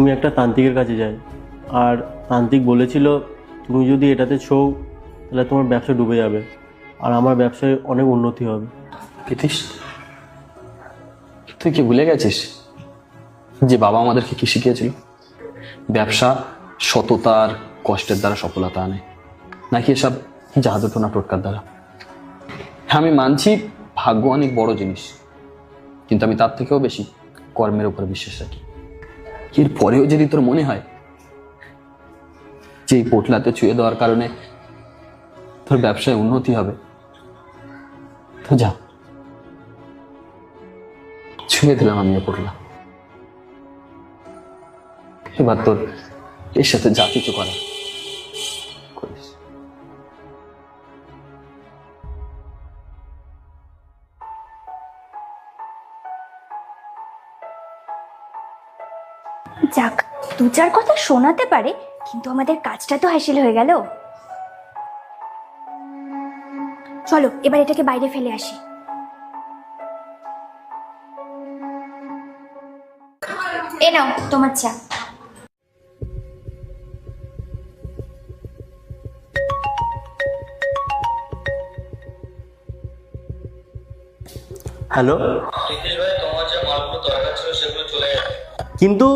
তুমি একটা তান্ত্রিকের কাছে যাই, আর তান্ত্রিক বলেছিল তুমি যদি এটাতে ছো তাহলে তোমার ব্যবসা ডুবে যাবে আর আমার ব্যবসায় অনেক উন্নতি হবে। প্রীতিশ, তুই কি ভুলে গেছিস যে বাবা আমাদেরকে কি শিখিয়েছিল? ব্যবসা সততার কষ্টের দ্বারা সফলতা আনে, নাকি এসব জাদুটোনা টোটকার দ্বারা? হ্যাঁ, আমি মানছি ভাগ্য অনেক বড় জিনিস, কিন্তু আমি তার থেকেও বেশি কর্মের উপর বিশ্বাস রাখি। এর পরেও যদি তোর মনে হয় যে এই পোটলাতে ছুঁয়ে দেওয়ার কারণে তোর ব্যবসায় উন্নতি হবে, তো যা, ছুঁয়ে দিলাম আমি পোটলা। এবার তোর এর সাথে যা কিছু করা করিস। যাক, দু চার কথা শোনাতে পারে, কিন্তু আমাদের কাজটা তো হাসিল হয়ে গেল। চলো এবার এটাকে বাইরে ফেলে আসি। এ নাও তোমার চা। হ্যালো, কিন্তু